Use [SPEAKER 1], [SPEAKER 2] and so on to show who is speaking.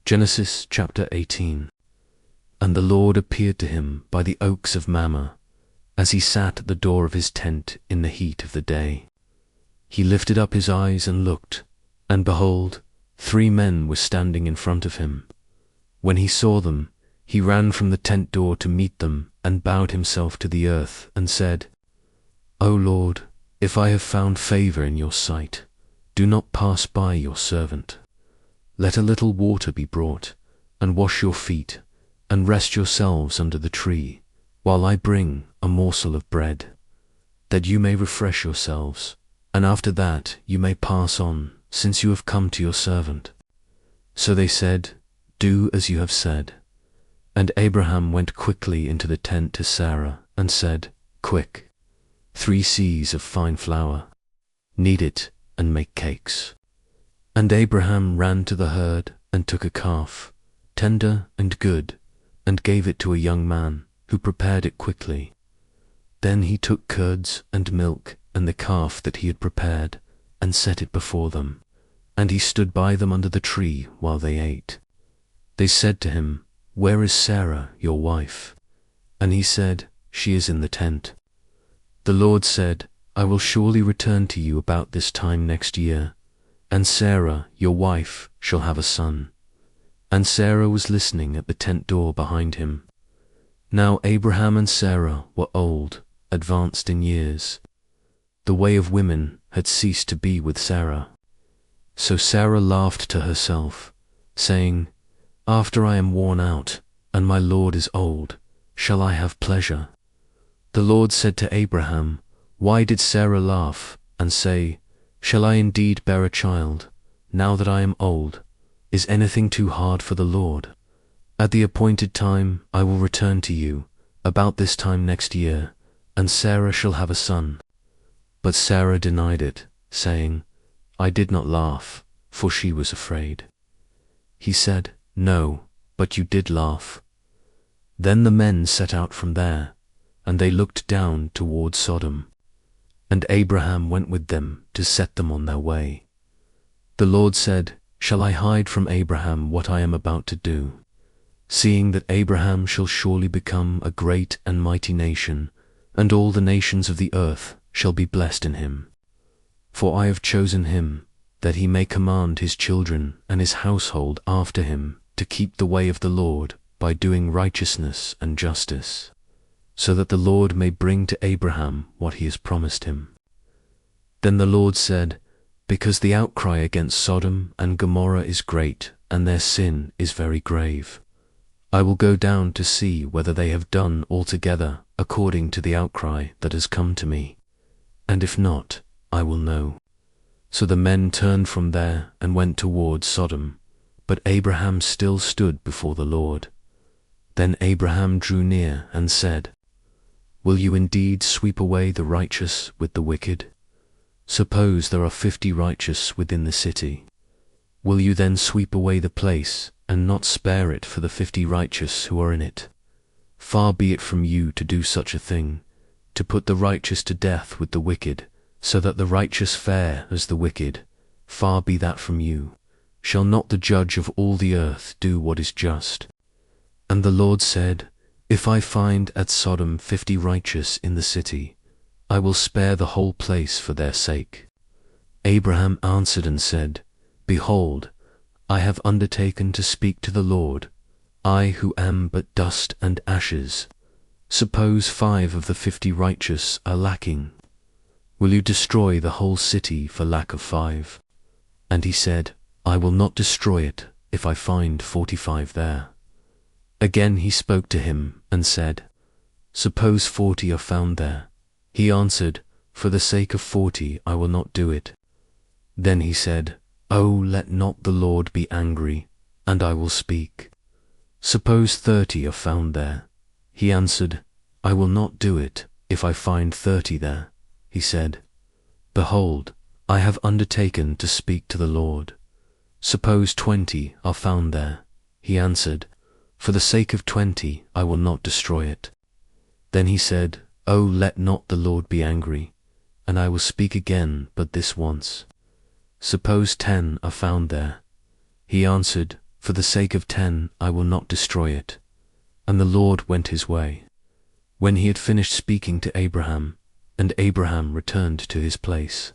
[SPEAKER 1] Genesis chapter 18. And the Lord appeared to him by the oaks of Mamre, as he sat at the door of his tent in the heat of the day. He lifted up his eyes and looked, and behold, 3 men were standing in front of him. When he saw them, he ran from the tent door to meet them, and bowed himself to the earth, and said, O Lord, if I have found favor in your sight, do not pass by your servant. Let a little water be brought, and wash your feet, and rest yourselves under the tree, while I bring a morsel of bread, that you may refresh yourselves, and after that you may pass on, since you have come to your servant. So they said, Do as you have said. And Abraham went quickly into the tent to Sarah, and said, Quick, 3 seahs of fine flour, knead it, and make cakes. And Abraham ran to the herd, and took a calf, tender and good, and gave it to a young man, who prepared it quickly. Then he took curds and milk, and the calf that he had prepared, and set it before them, and he stood by them under the tree while they ate. They said to him, Where is Sarah, your wife? And he said, She is in the tent. The Lord said, I will surely return to you about this time next year, and Sarah, your wife, shall have a son. And Sarah was listening at the tent door behind him. Now Abraham and Sarah were old, advanced in years. The way of women had ceased to be with Sarah. So Sarah laughed to herself, saying, After I am worn out, and my Lord is old, shall I have pleasure? The Lord said to Abraham, Why did Sarah laugh, and say, Shall I indeed bear a child, now that I am old? Is anything too hard for the Lord? At the appointed time I will return to you, about this time next year, and Sarah shall have a son. But Sarah denied it, saying, I did not laugh, for she was afraid. He said, No, but you did laugh. Then the men set out from there, and they looked down toward Sodom. And Abraham went with them to set them on their way. The Lord said, Shall I hide from Abraham what I am about to do, seeing that Abraham shall surely become a great and mighty nation, and all the nations of the earth shall be blessed in him? For I have chosen him, that he may command his children and his household after him to keep the way of the Lord by doing righteousness and justice, so that the Lord may bring to Abraham what he has promised him. Then the Lord said, Because the outcry against Sodom and Gomorrah is great, and their sin is very grave, I will go down to see whether they have done altogether according to the outcry that has come to me, and if not, I will know. So the men turned from there and went towards Sodom, but Abraham still stood before the Lord. Then Abraham drew near and said, Will you indeed sweep away the righteous with the wicked? Suppose there are 50 righteous within the city. Will you then sweep away the place, and not spare it for the 50 righteous who are in it? Far be it from you to do such a thing, to put the righteous to death with the wicked, so that the righteous fare as the wicked. Far be that from you. Shall not the judge of all the earth do what is just? And the Lord said, If I find at Sodom 50 righteous in the city, I will spare the whole place for their sake. Abraham answered and said, Behold, I have undertaken to speak to the Lord, I who am but dust and ashes. Suppose 5 of the 50 righteous are lacking. Will you destroy the whole city for lack of 5? And he said, I will not destroy it if I find 45 there. Again he spoke to him and said, Suppose 40 are found there. He answered, For the sake of 40 I will not do it. Then he said, Oh, let not the Lord be angry, and I will speak. Suppose 30 are found there. He answered, I will not do it if I find 30 there. He said, Behold, I have undertaken to speak to the Lord. Suppose 20 are found there. He answered, For the sake of 20 I will not destroy it. Then he said, Oh, let not the Lord be angry, and I will speak again but this once. Suppose 10 are found there. He answered, For the sake of 10, I will not destroy it. And the Lord went his way. When he had finished speaking to Abraham, and Abraham returned to his place.